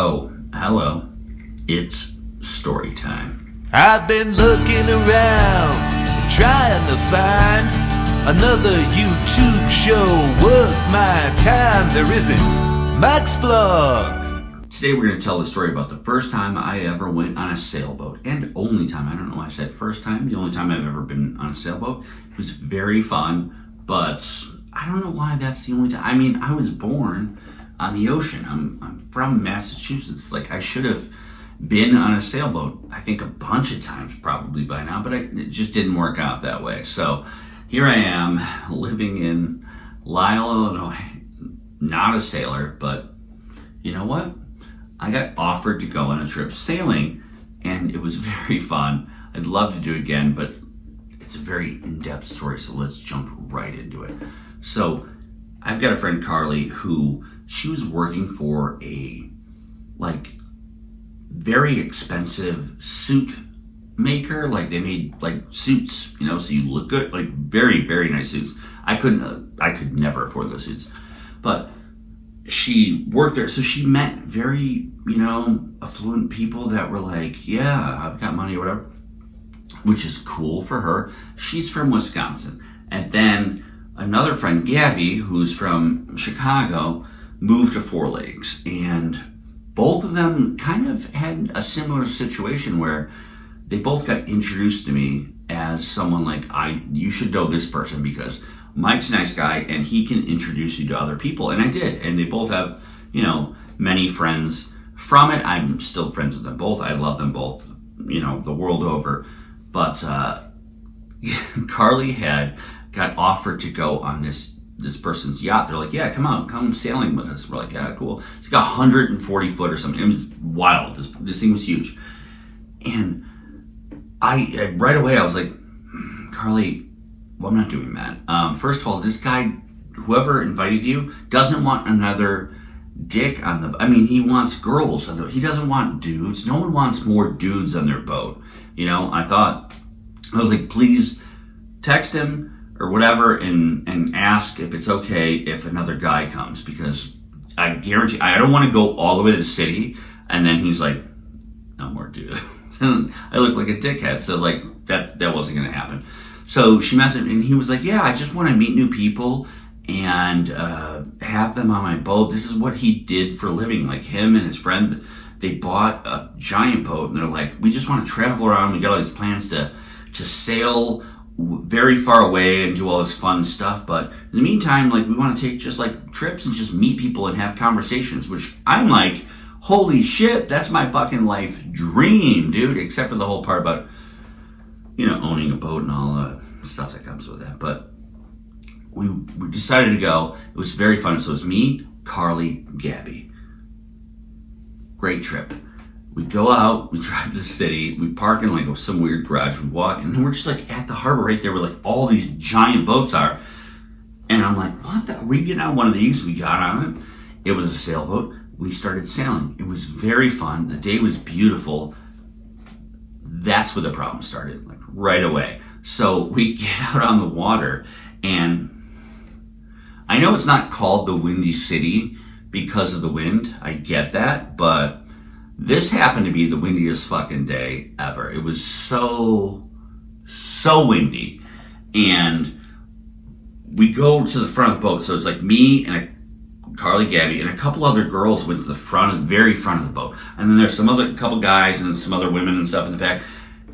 Oh, hello. It's story time. I've been looking around, trying to find another YouTube show worth my time. There isn't. Max Vlog. Today we're going to tell the story about the first time I ever went on a sailboat. And only time. I don't know why I said first time. The only time I've ever been on a sailboat. It was very fun, but I don't know why that's the only time. I mean, I was born on the ocean. I'm from Massachusetts. Like, I should have been on a sailboat, I think, a bunch of times probably by now, but it just didn't work out that way. So here I am living in Lisle, Illinois, not a sailor, but you know what? I got offered to go on a trip sailing, and it was very fun. I'd love to do it again, but it's a very in-depth story, so let's jump right into it. So I've got a friend, Carly, who she was working for a very expensive suit maker. Like, they made like suits, you know, so you look good, like very, very nice suits. I could never afford those suits, but she worked there. So she met very, affluent people that were like, yeah, I've got money or whatever, which is cool for her. She's from Wisconsin. And then another friend, Gaby, who's from Chicago, moved to Four Lakes, and both of them kind of had a similar situation where they both got introduced to me as someone like, you should know this person because Mike's a nice guy and he can introduce you to other people. And I did. And they both have, many friends from it. I'm still friends with them both. I love them both, the world over. But Carly got offered to go on this person's yacht. They're like, yeah, come sailing with us. We're like, yeah, cool. It's got 140 foot or something. It was wild. This thing was huge. And I right away, I was like, Carly, well, I'm not doing that. First of all, this guy, whoever invited you, doesn't want another dick on he wants girls. He doesn't want dudes. No one wants more dudes on their boat. I was like, please text him or whatever and ask if it's okay if another guy comes, because I guarantee I don't want to go all the way to the city and then he's like, no more dude. I look like a dickhead, so like that wasn't gonna happen. So she messaged and he was like, yeah, I just want to meet new people and have them on my boat. This is what he did for a living. Like, him and his friend, they bought a giant boat and they're like, we just want to travel around. We got all these plans to sail very far away and do all this fun stuff, but in the meantime, like, we want to take just like trips and just meet people and have conversations, which I'm like, holy shit, that's my fucking life dream, dude, except for the whole part about owning a boat and all the stuff that comes with that. But we decided to go. It was very fun. So it was me, Carly, Gaby. Great trip. We go out, we drive to the city, we park in like some weird garage, we walk, and then we're just like at the harbor right there where like all these giant boats are. And I'm like, what the? We get on one of these, we got on it. It was a sailboat. We started sailing. It was very fun. The day was beautiful. That's where the problem started, like right away. So we get out on the water, and I know it's not called the Windy City because of the wind. I get that, but this happened to be the windiest fucking day ever. It was so windy. And we go to the front of the boat. So it's like me and Carly, Gaby, and a couple other girls went to the very front of the boat. And then there's couple guys and some other women and stuff in the back.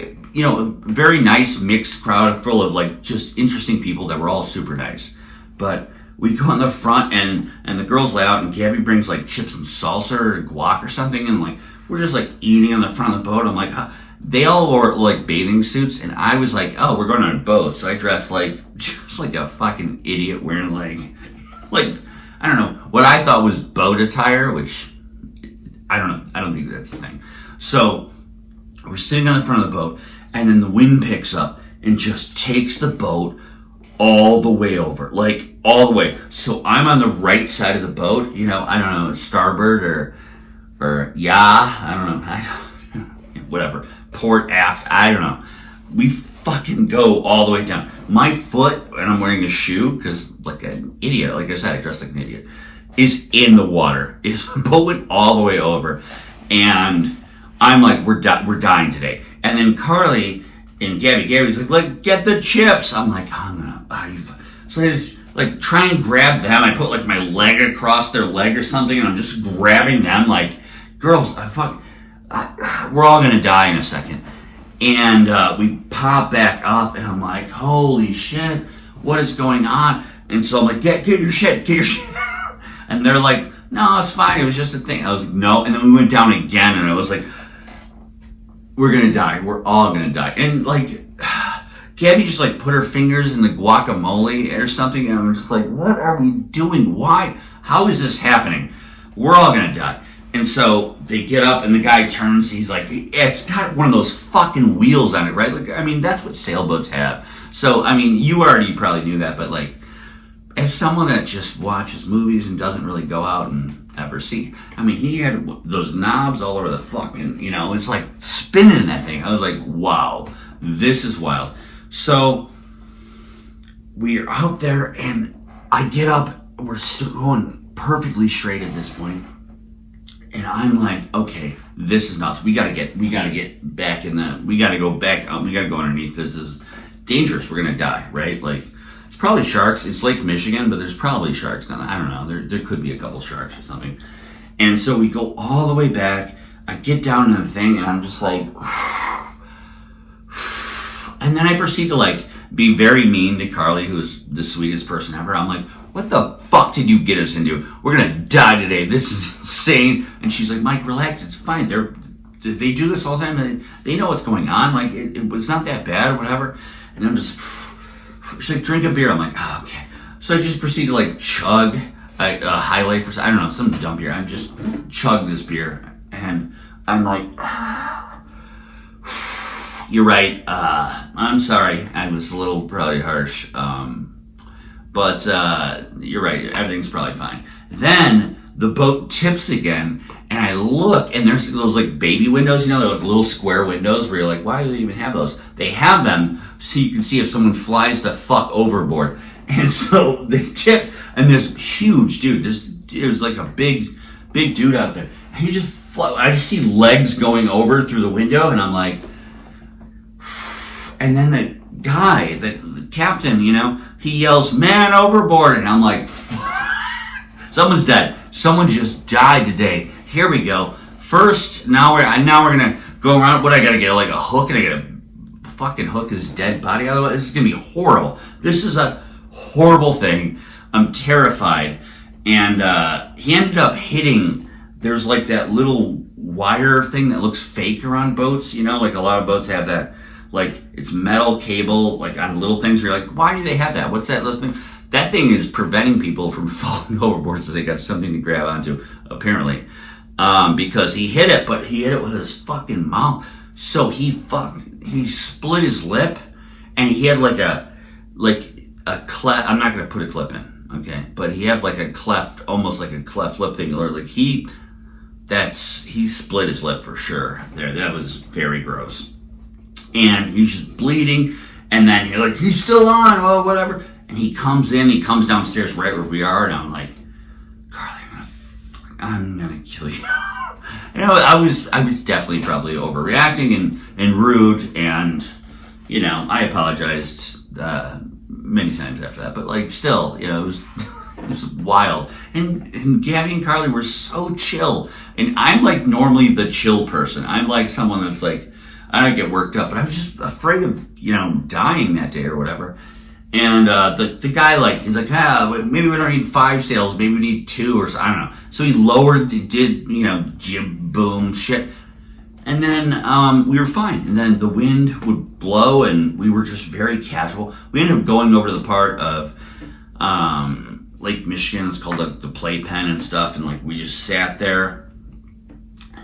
A very nice mixed crowd full of like just interesting people that were all super nice. But we go in the front and the girls lay out and Gaby brings like chips and salsa or guac or something, and like we're just like eating on the front of the boat. I'm like, they all wore like bathing suits, and I was like, oh, we're going on a boat. So I dressed like just like a fucking idiot wearing like I don't know what I thought was boat attire, which I don't know. I don't think that's the thing. So we're sitting on the front of the boat, and then the wind picks up and just takes the boat all the way over, like all the way. So I'm on the right side of the boat, I don't know, starboard or I don't know, whatever, port, aft, I don't know. We fucking go all the way down. My foot, and I'm wearing a shoe, because like an idiot, like I said, I dress like an idiot. is in the water. His boat went all the way over. And I'm like, we're dying today. And then Carly and Gaby's like, get the chips. I'm like, so I just like try and grab them. I put like my leg across their leg or something, and I'm just grabbing them like, girls, we're all gonna die in a second. And we pop back up, and I'm like, holy shit, what is going on? And so I'm like, get your shit. And they're like, no, it's fine, it was just a thing. I was like, no. And then we went down again, and I was like, we're gonna die. We're all gonna die. And like, Gaby just like put her fingers in the guacamole or something, and I'm just like, what are we doing? Why? How is this happening? We're all gonna die. And so they get up, and the guy turns. He's like, it's got one of those fucking wheels on it, right? Like, I mean, that's what sailboats have. So, I mean, you probably knew that, but like, as someone that just watches movies and doesn't really go out and ever see, I mean, he had those knobs all over the fucking, it's like spinning that thing. I was like, wow, this is wild. So we're out there, and I get up. We're going perfectly straight at this point. And I'm like, okay, this is nuts. We gotta get back we gotta go back, we gotta go underneath. This is dangerous. We're gonna die, right? Like, it's probably sharks. It's Lake Michigan, but there's probably sharks. I don't know. There could be a couple sharks or something. And so we go all the way back. I get down to the thing, and I'm just like, and then I proceed to like be very mean to Carly, who's the sweetest person ever. I'm like, what the fuck did you get us into? We're gonna die today. This is insane. And she's like, Mike, relax. It's fine. They do this all the time. They know what's going on. Like, it was not that bad or whatever. And I'm just, she's like, drink a beer. I'm like, oh, okay. So I just proceed to like chug a High Life or I don't know, some dumb beer. I just chug this beer, and I'm like, you're right. I'm sorry. I was a little probably harsh. But you're right. Everything's probably fine. Then the boat tips again, and I look, and there's those like baby windows, they're like little square windows where you're like, why do they even have those? They have them so you can see if someone flies the fuck overboard. And so they tip, and this huge dude, it was like a big dude out there. And he just I just see legs going over through the window, and I'm like, and then the guy, the captain, he yells, man overboard, and I'm like, someone's dead. Someone just died today. Here we go. First, now we're gonna go around. What, I gotta get like a hook, and I gotta fucking hook his dead body out of it. This is gonna be horrible. This is a horrible thing. I'm terrified. And he ended up hitting, there's like that little wire thing that looks fake around boats, like a lot of boats have that, like it's metal cable, like on little things where you're like, why do they have that? What's that little thing? That thing is preventing people from falling overboard, so they got something to grab onto, apparently. Because he hit it, but he hit it with his fucking mouth. So he split his lip, and he had like a cleft. I'm not going to put a clip in, okay? But he had like a cleft, almost like a cleft lip thing. Or like he split his lip for sure. That was very gross. And he's just bleeding, and then he's still on, oh, whatever. And he comes downstairs right where we are, and I'm like, Carly, I'm gonna kill you. I was definitely probably overreacting and rude, and I apologized many times after that, but like still, it was wild. And Gaby and Carly were so chill, and I'm like normally the chill person. I'm like someone that's like, I don't get worked up, but I was just afraid of dying that day or whatever. And the guy, he's like, maybe we don't need 5 sails, maybe we need 2 or so, I don't know. So he lowered, jib, boom, shit. And then we were fine. And then the wind would blow, and we were just very casual. We ended up going over to the part of Lake Michigan. It's called the playpen and stuff. And we just sat there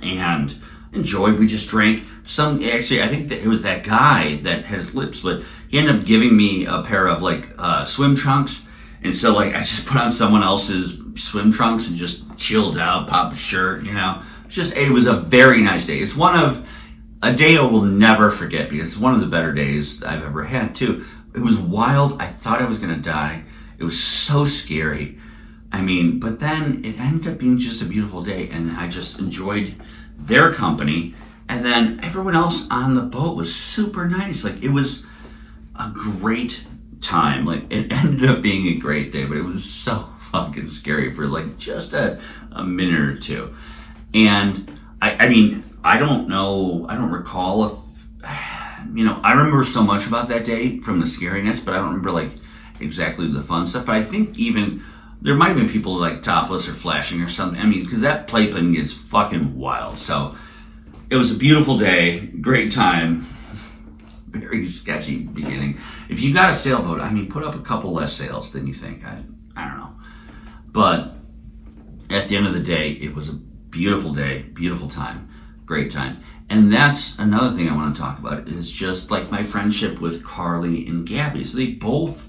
and enjoyed. We just drank. Actually, I think that it was that guy that had his lip split. He ended up giving me a pair of swim trunks, and so I just put on someone else's swim trunks and just chilled out, popped a shirt, it was a very nice day. It's a day I will never forget, because it's one of the better days I've ever had too. It was wild. I thought I was gonna die. It was so scary, I mean, but then it ended up being just a beautiful day, and I just enjoyed their company. And then everyone else on the boat was super nice. Like, it was a great time. Like, it ended up being a great day, but it was so fucking scary for like just a minute or two. And I mean, I don't know, I don't recall if, I remember so much about that day from the scariness, but I don't remember like exactly the fun stuff. But I think even there might have been people like topless or flashing or something. I mean, because that playpen gets fucking wild. So it was a beautiful day, great time, very sketchy beginning. If you got a sailboat, I mean, put up a couple less sails than you think. I don't know. But at the end of the day, it was a beautiful day, beautiful time, great time. And that's another thing I want to talk about is just like my friendship with Carly and Gaby. So they both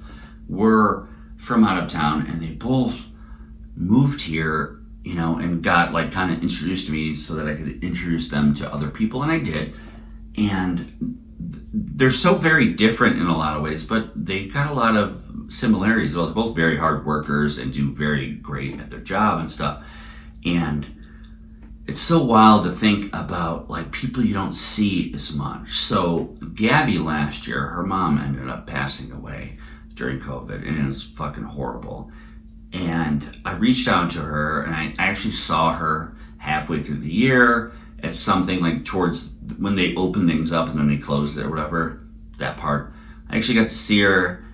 were from out of town, and they both moved here, and got like kind of introduced to me so that I could introduce them to other people, and I did. And they're so very different in a lot of ways, but they've got a lot of similarities. They're both very hard workers and do very great at their job and stuff. And it's so wild to think about like people you don't see as much. So Gaby last year, her mom ended up passing away during COVID, and it was fucking horrible. And I reached out to her, and I actually saw her halfway through the year at something like towards when they opened things up and then they closed it or whatever, that part. I actually got to see her,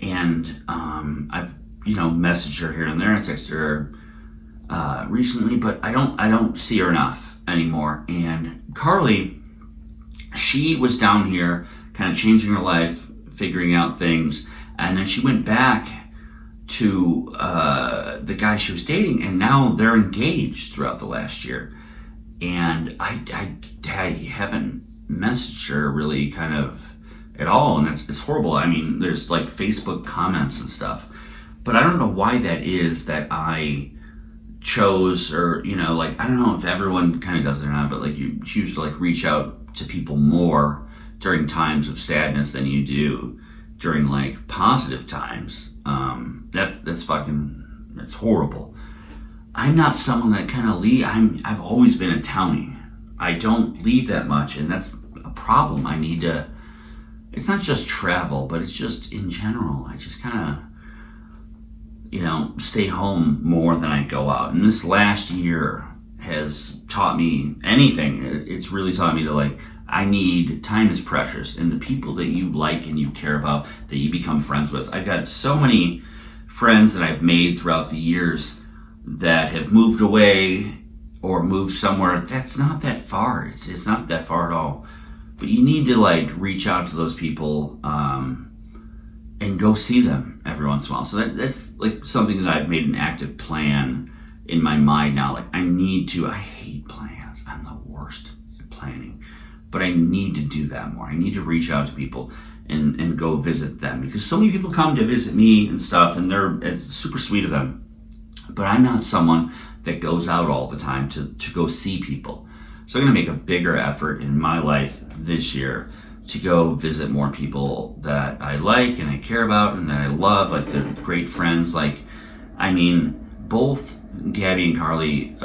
and I've messaged her here and there. I texted her recently, but I don't see her enough anymore. And Carly, she was down here kind of changing her life, figuring out things, and then she went back to the guy she was dating, and now they're engaged throughout the last year. And I haven't messaged her really kind of at all, and it's horrible. I mean, there's like Facebook comments and stuff, but I don't know why that is that I chose, or like, I don't know if everyone kind of does it or not, but like you choose to like reach out to people more during times of sadness than you do during like positive times. That's horrible. I'm not someone that kind of I've always been a townie. I don't leave that much, and that's a problem. I need to, it's not just travel, but it's just in general. I just kind of, stay home more than I go out. And this last year has taught me anything. It's really taught me to time is precious, and the people that you like and you care about, that you become friends with. I've got so many friends that I've made throughout the years that have moved away or moved somewhere that's not that far. It's not that far at all. But you need to reach out to those people and go see them every once in a while. So that's something that I've made an active plan in my mind now. I hate plans. I'm the worst at planning. But I need to do that more. I need to reach out to people and go visit them, because so many people come to visit me and stuff, and it's super sweet of them. But I'm not someone that goes out all the time to go see people. So I'm going to make a bigger effort in my life this year to go visit more people that I like and I care about and that I love, like they're great friends. Both Gaby and Carly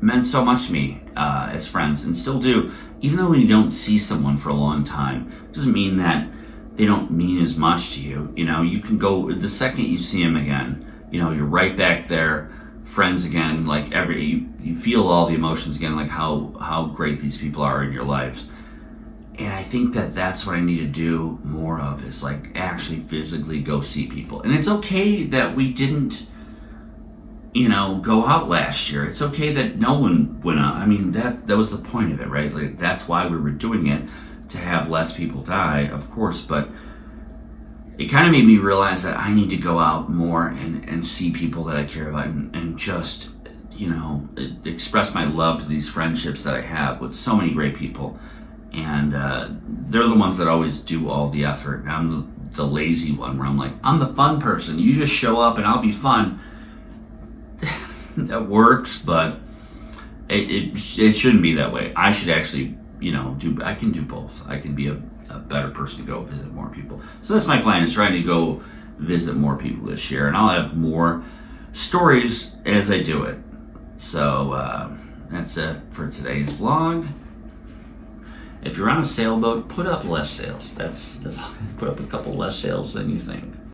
meant so much to me as friends, and still do. Even though when you don't see someone for a long time, it doesn't mean that they don't mean as much to you. You can go, the second you see them again, you're right back there, friends again. You feel all the emotions again, like how great these people are in your lives. And I think that that's what I need to do more of, is actually physically go see people. And it's okay that we didn't go out last year. It's okay that no one went out. That was the point of it, right? That's why we were doing it, to have less people die, of course. But it kind of made me realize that I need to go out more and see people that I care about, and just, express my love to these friendships that I have with so many great people. And they're the ones that always do all the effort. I'm the lazy one, where I'm the fun person. You just show up and I'll be fun. That works, but it shouldn't be that way. I should actually, I can do both. I can be a better person to go visit more people. So that's my plan, is trying to go visit more people this year. And I'll have more stories as I do it. So that's it for today's vlog. If you're on a sailboat, put up less sails. That's put up a couple less sails than you think.